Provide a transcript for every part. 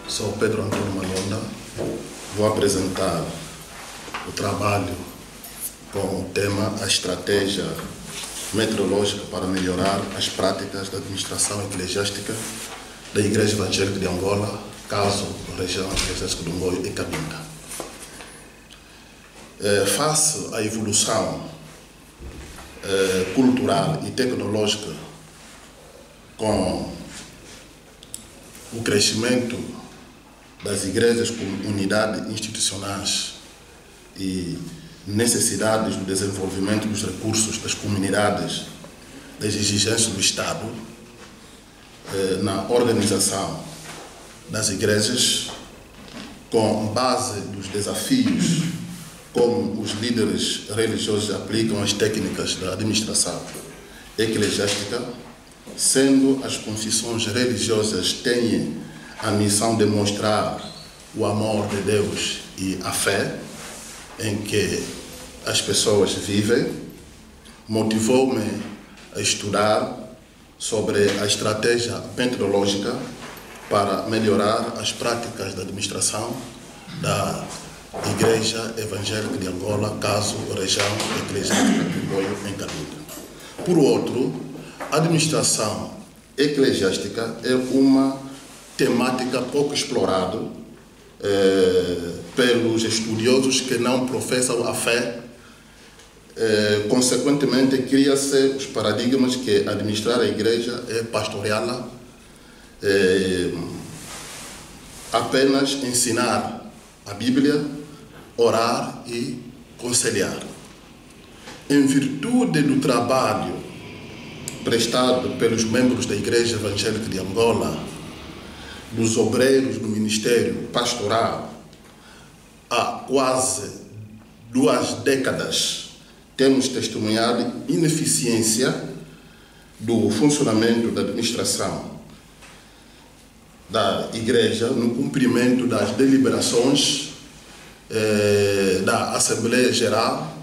Sou Pedro Antônio Malonda. Vou apresentar o trabalho com o tema A Estratégia Metodológica para Melhorar as Práticas da Administração Eclesiástica da Igreja Evangélica de Angola, caso Região Eclesiástica do Ngoio e Cabinda. Face à evolução cultural e tecnológica com o crescimento das igrejas como unidades institucionais e necessidades do desenvolvimento dos recursos das comunidades, das exigências do Estado, na organização das igrejas, com base dos desafios como os líderes religiosos aplicam as técnicas da administração eclesiástica, sendo as confissões religiosas têm a missão de mostrar o amor de Deus e a fé em que as pessoas vivem, motivou-me a estudar sobre a estratégia metodológica para melhorar as práticas da administração da Igreja Evangélica de Angola, caso Região Eclesiástica do Ngoio em Cabinda. Por outro, a administração eclesiástica é uma temática pouco explorada pelos estudiosos que não professam a fé. Consequentemente, cria-se os paradigmas que administrar a igreja é pastoreá-la, apenas ensinar a Bíblia, orar e conciliar. Em virtude do trabalho prestado pelos membros da Igreja Evangélica de Angola, dos obreiros do Ministério Pastoral, há quase 2 décadas, temos testemunhado ineficiência do funcionamento da administração da Igreja no cumprimento das deliberações da Assembleia Geral,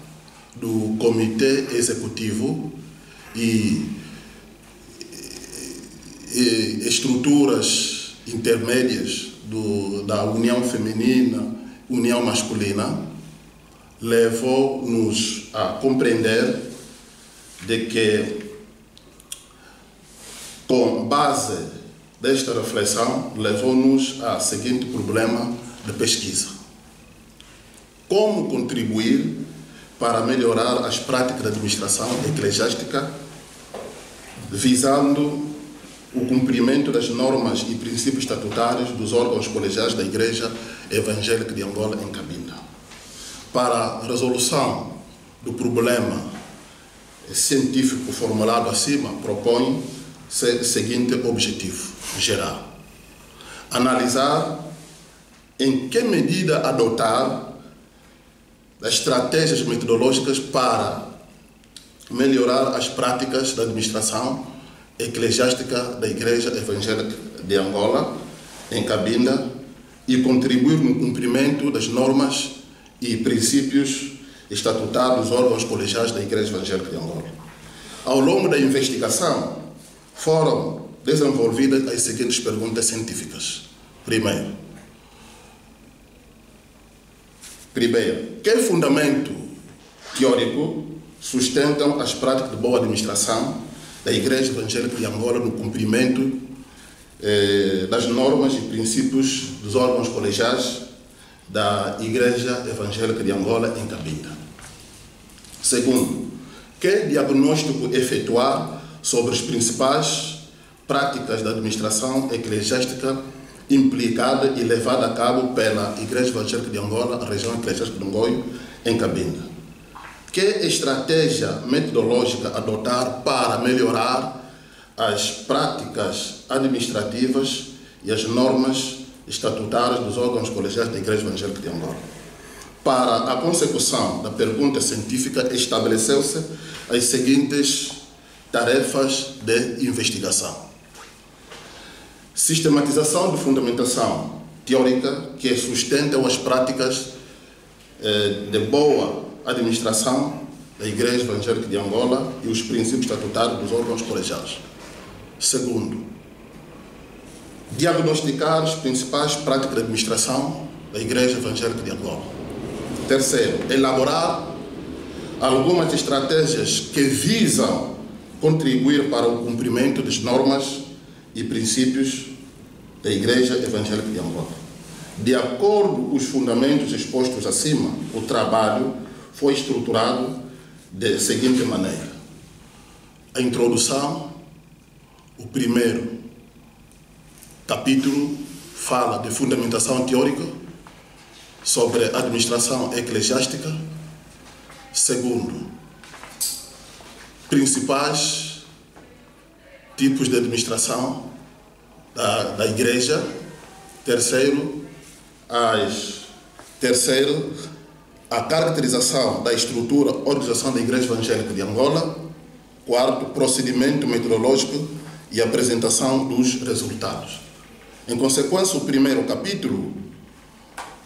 do Comitê Executivo e estruturas intermédias da União Feminina, União Masculina, levou-nos a compreender de que, com base desta reflexão, levou-nos ao seguinte problema de pesquisa: como contribuir para melhorar as práticas da administração eclesiástica, visando o cumprimento das normas e princípios estatutários dos órgãos colegiais da Igreja Evangélica de Angola em Cabinda. Para a resolução do problema científico formulado acima, propõe-se o seguinte objetivo geral: analisar em que medida adotar as estratégias metodológicas para melhorar as práticas da administração eclesiástica da Igreja Evangélica de Angola em Cabinda e contribuir no cumprimento das normas e princípios estatutários dos órgãos colegiais da Igreja Evangélica de Angola. Ao longo da investigação, foram desenvolvidas as seguintes perguntas científicas. Primeiro, que fundamento teórico sustentam as práticas de boa administração da Igreja Evangélica de Angola no cumprimento das normas e princípios dos órgãos colegiais da Igreja Evangélica de Angola em Cabinda? Segundo, que diagnóstico efetuar sobre as principais práticas da administração eclesiástica implicada e levada a cabo pela Igreja Evangélica de Angola, a Região Eclesiástica do Ngoio em Cabinda? Que estratégia metodológica adotar para melhorar as práticas administrativas e as normas estatutárias dos órgãos colegiais da Igreja Evangélica de Angola? Para a consecução da pergunta científica, estabeleceu-se as seguintes tarefas de investigação: sistematização de fundamentação teórica que sustentam as práticas de boa administração da Igreja Evangélica de Angola e os princípios estatutários dos órgãos colegiais. Segundo, diagnosticar as principais práticas de administração da Igreja Evangélica de Angola. Terceiro, elaborar algumas estratégias que visam contribuir para o cumprimento das normas e princípios da Igreja Evangélica de Angola. De acordo com os fundamentos expostos acima, o trabalho foi estruturado da seguinte maneira: a introdução, o primeiro capítulo fala de fundamentação teórica sobre a administração eclesiástica. Segundo, principais tipos de administração da Igreja. Terceiro, a caracterização da estrutura, organização da Igreja Evangélica de Angola. Quarto, procedimento metodológico e apresentação dos resultados. Em consequência, o primeiro capítulo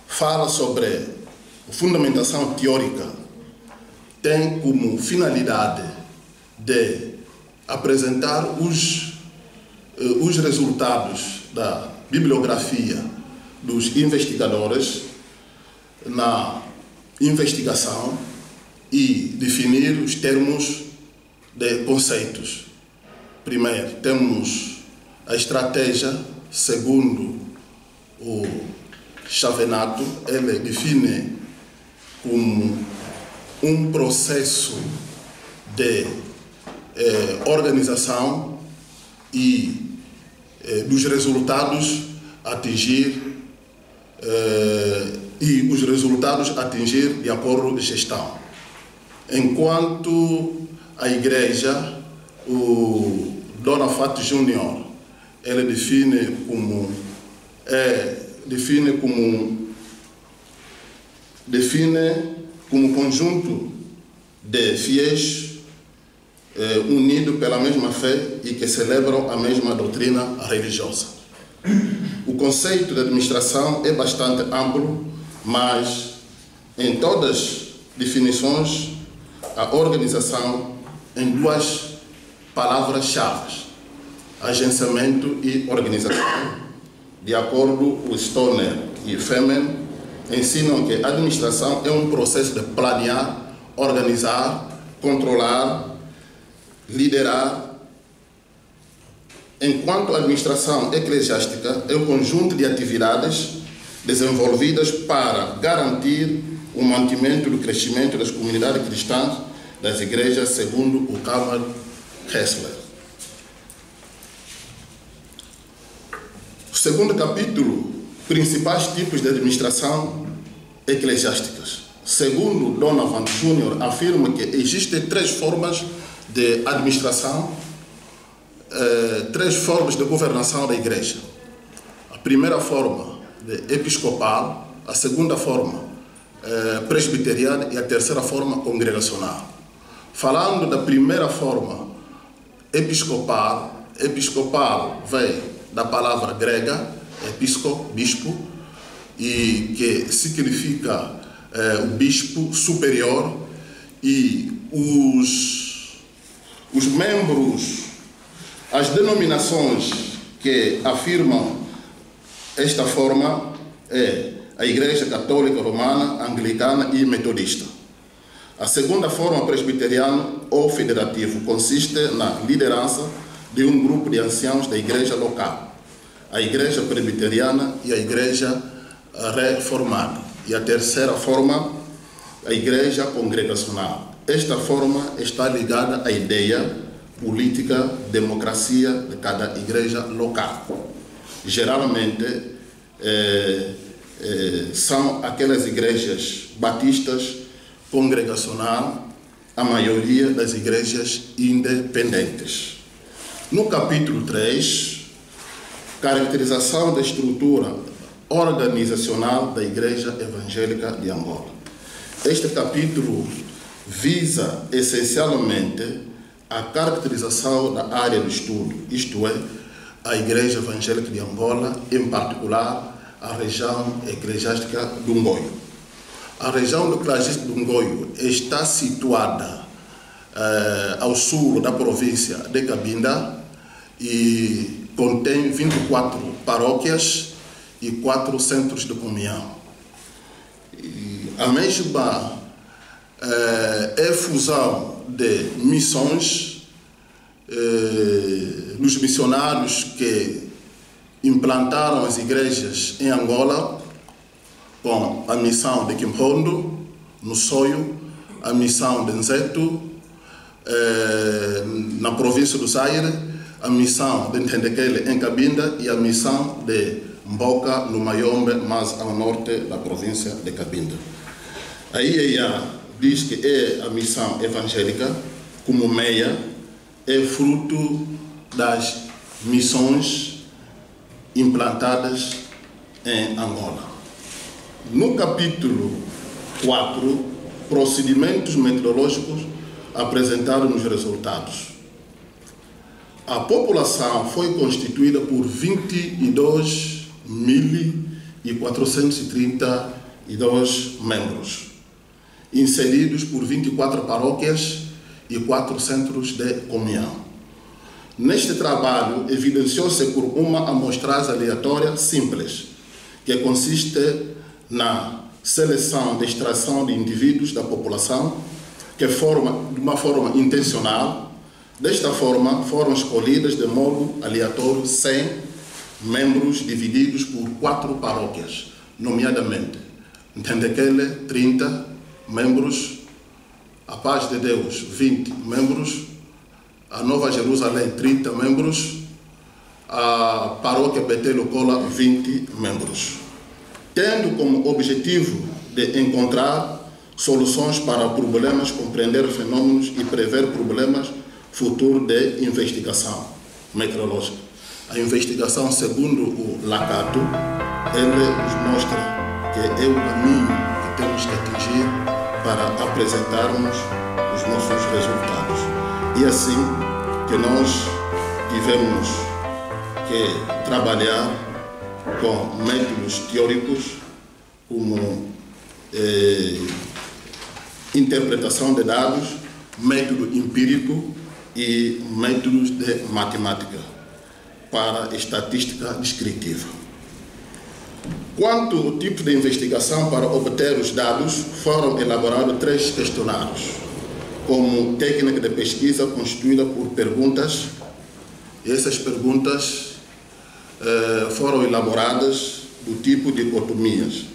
fala sobre a fundamentação teórica, tem como finalidade de apresentar os resultados da bibliografia dos investigadores na investigação e definir os termos de conceitos. Primeiro, temos a estratégia. Segundo o Chavenato, ele define como um processo de organização e dos resultados atingir de acordo com a gestão. Enquanto a Igreja, o Dona Fati Júnior, ele define como conjunto de fiéis unidos pela mesma fé e que celebram a mesma doutrina religiosa. O conceito de administração é bastante amplo, mas em todas as definições, a organização em duas palavras-chave: agenciamento e organização. De acordo com Stoner e Femen, ensinam que a administração é um processo de planear, organizar, controlar, liderar, enquanto a administração eclesiástica é um conjunto de atividades desenvolvidas para garantir o mantimento do crescimento das comunidades cristãs das igrejas, segundo o Karl Hessler. O segundo capítulo, principais tipos de administração eclesiásticas. Segundo Donovan Jr., afirma que existem três formas de administração, três formas de governação da igreja. A primeira forma de episcopal, a segunda forma presbiteriana e a terceira forma congregacional. Falando da primeira forma episcopal, episcopal vem da palavra grega episco, bispo, e que significa o bispo superior, e os membros, as denominações que afirmam esta forma é a Igreja Católica Romana, Anglicana e Metodista. A segunda forma, presbiteriana ou federativo, consiste na liderança de um grupo de anciãos da igreja local, a Igreja Presbiteriana e a Igreja Reformada. E a terceira forma, a Igreja Congregacional. Esta forma está ligada à ideia política, democracia de cada igreja local. Geralmente, são aquelas igrejas batistas, congregacional, a maioria das igrejas independentes. No capítulo 3, caracterização da estrutura organizacional da Igreja Evangélica de Angola. Este capítulo visa essencialmente a caracterização da área de estudo, isto é, a Igreja Evangélica de Angola, em particular a região eclesiástica do Ngoio. A região eclesiástica do Ngoio está situada ao sul da província de Cabinda e contém 24 paróquias e 4 centros de comunhão. E a mesma é fusão de missões dos missionários que implantaram as igrejas em Angola, com a missão de Quimpondo, no Soio, a missão de Nzeto, na província do Zaire, a missão de Ntendekele em Cabinda e a missão de Mboka, no Mayombe, mais ao norte da província de Cabinda. A IEA diz que é a missão evangélica, como meia, é fruto das missões implantadas em Angola. No capítulo 4, procedimentos metodológicos apresentaram os resultados. A população foi constituída por 22.432 membros, inseridos por 24 paróquias e 4 centros de comunhão. Neste trabalho, evidenciou-se por uma amostragem aleatória simples, que consiste na seleção de extração de indivíduos da população, que forma de uma forma intencional. Desta forma, foram escolhidas de modo aleatório 100 membros divididos por 4 paróquias, nomeadamente Ntendekele, 30 membros, a Paz de Deus, 20 membros, a Nova Jerusalém, 30 membros, a Paróquia Betel Cola, 20 membros, tendo como objetivo de encontrar soluções para problemas, compreender fenômenos e prever problemas futuros de investigação meteorológica. A investigação, segundo o Lacato, ele nos mostra que é o caminho que temos que atingir para apresentarmos os nossos resultados. E assim que nós tivemos que trabalhar com métodos teóricos como interpretação de dados, método empírico e métodos de matemática para estatística descritiva. Quanto ao tipo de investigação para obter os dados, foram elaborados 3 questionários, como técnica de pesquisa constituída por perguntas. Essas perguntas foram elaboradas do tipo dicotomias,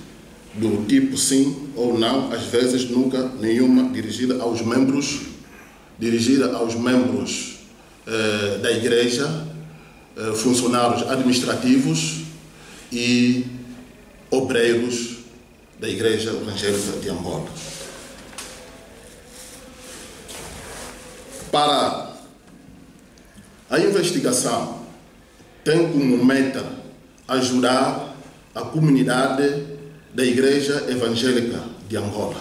do tipo sim ou não, às vezes nunca nenhuma, dirigida aos membros da igreja, funcionários administrativos e obreiros da Igreja Evangélica de Angola. Para a investigação, tem como meta ajudar a comunidade da Igreja Evangélica de Angola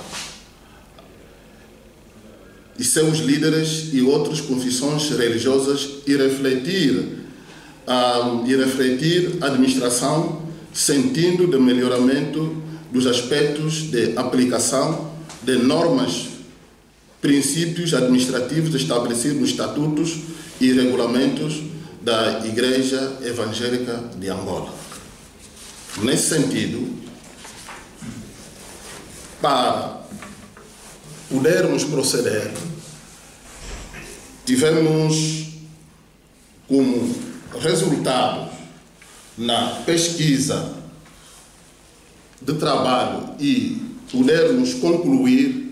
e seus líderes e outras confissões religiosas e refletir a administração sentindo de melhoramento dos aspectos de aplicação de normas, princípios administrativos estabelecidos nos estatutos e regulamentos da Igreja Evangélica de Angola. Nesse sentido, para podermos proceder, tivemos como resultado na pesquisa de trabalho e podermos concluir,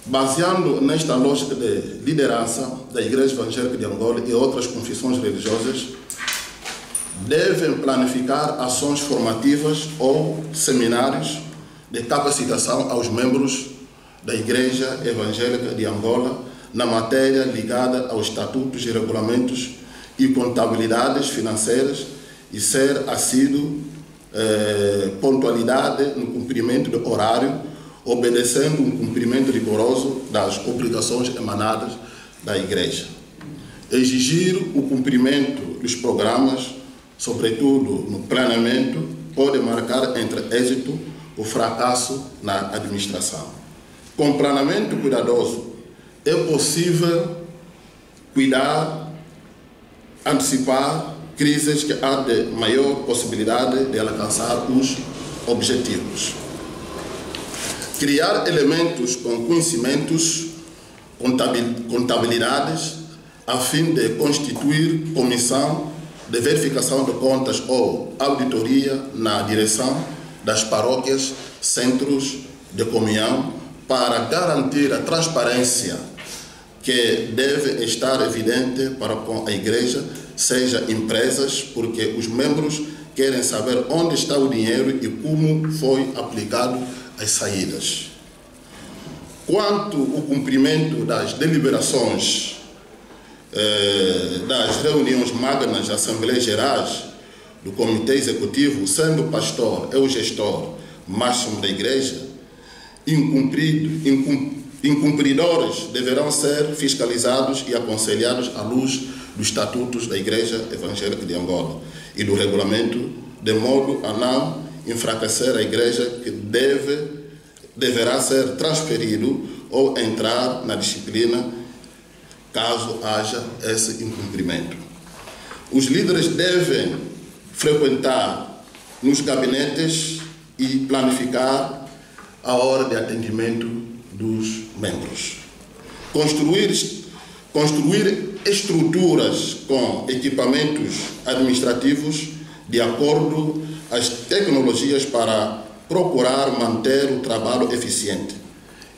baseando nesta lógica de liderança da Igreja Evangélica de Angola e outras confissões religiosas, devem planificar ações formativas ou seminários de capacitação aos membros da Igreja Evangélica de Angola na matéria ligada aos estatutos e regulamentos e contabilidades financeiras e ser assíduo, pontualidade no cumprimento do horário, obedecendo um cumprimento rigoroso das obrigações emanadas da Igreja. Exigir o cumprimento dos programas, sobretudo no planeamento, pode marcar entre êxito ou fracasso na administração. Com planeamento cuidadoso, é possível cuidar, antecipar, crises que há de maior possibilidade de alcançar os objetivos. Criar elementos com conhecimentos, contabilidades, a fim de constituir comissão de verificação de contas ou auditoria na direção das paróquias, centros de comunhão, para garantir a transparência que deve estar evidente para com a Igreja, seja empresas, porque os membros querem saber onde está o dinheiro e como foi aplicado as saídas. Quanto ao cumprimento das deliberações das reuniões magnas das Assembleias Gerais do Comitê Executivo, sendo o pastor e o gestor máximo da Igreja, incumpridores deverão ser fiscalizados e aconselhados à luz dos estatutos da Igreja Evangélica de Angola e do regulamento, de modo a não enfraquecer a Igreja, que deverá ser transferido ou entrar na disciplina caso haja esse incumprimento. Os líderes devem frequentar nos gabinetes e planificar a hora de atendimento dos membros. Construir estruturas com equipamentos administrativos de acordo às tecnologias para procurar manter o trabalho eficiente.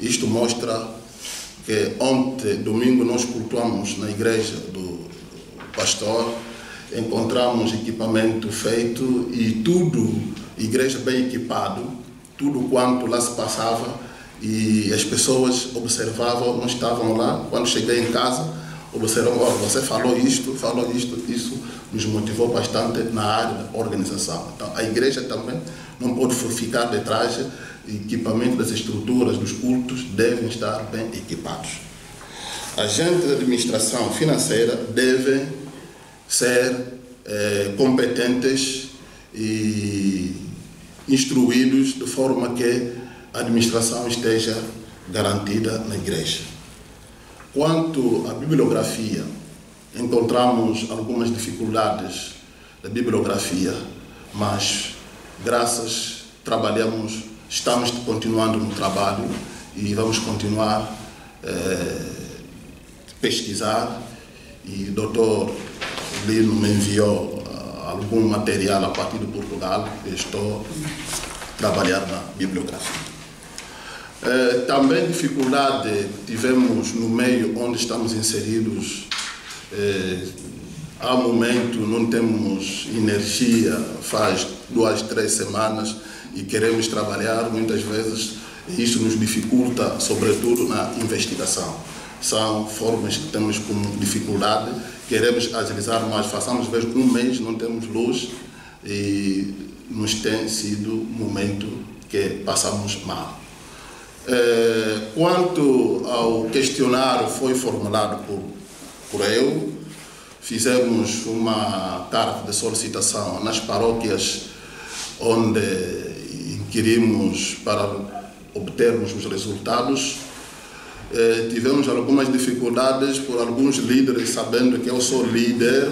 Isto mostra que ontem, domingo, nós cultuamos na igreja do pastor, encontramos equipamento feito e tudo, igreja bem equipado, tudo quanto lá se passava, e as pessoas observavam, não estavam lá. Quando cheguei em casa, observavam: oh, você falou isto, isso nos motivou bastante na área da organização. Então, a igreja também não pode ficar de trás. Equipamento das estruturas dos cultos devem estar bem equipados. Agentes de administração financeira devem ser competentes e instruídos de forma que a administração esteja garantida na igreja. Quanto à bibliografia, encontramos algumas dificuldades da bibliografia, mas estamos continuando no trabalho e vamos continuar a pesquisar, e o Dr. Lino me enviou algum material a partir de Portugal e estou a trabalhar na bibliografia. Também dificuldade tivemos no meio onde estamos inseridos. Há momento não temos energia, faz 2, 3 semanas e queremos trabalhar, muitas vezes isso nos dificulta, sobretudo na investigação. São formas que temos como dificuldade, queremos agilizar, mas passamos vezes um mês, não temos luz e nos tem sido um momento que passamos mal. Quanto ao questionário foi formulado por eu, fizemos uma carta de solicitação nas paróquias onde inquirimos para obtermos os resultados. Tivemos algumas dificuldades por alguns líderes, sabendo que eu sou líder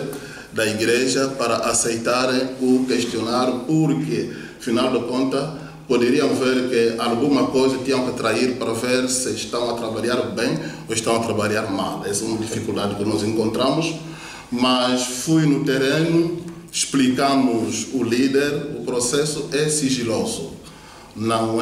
da igreja, para aceitarem o questionário, porque, afinal de contas, poderiam ver que alguma coisa tinham que trair para ver se estão a trabalhar bem ou estão a trabalhar mal. Essa é uma dificuldade que nós encontramos, mas fui no terreno, explicamos o líder, o processo é sigiloso, não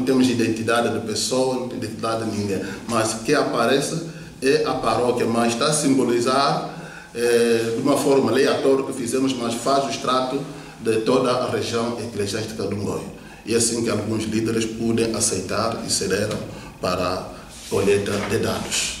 temos identidade de pessoa, não tem identidade de ninguém, mas o que aparece é a paróquia, mas está a simbolizar de uma forma aleatória que fizemos, mas faz o extrato de toda a região eclesiástica do Ngoio. E assim que alguns líderes pudem aceitar e cederam para a colheita de dados.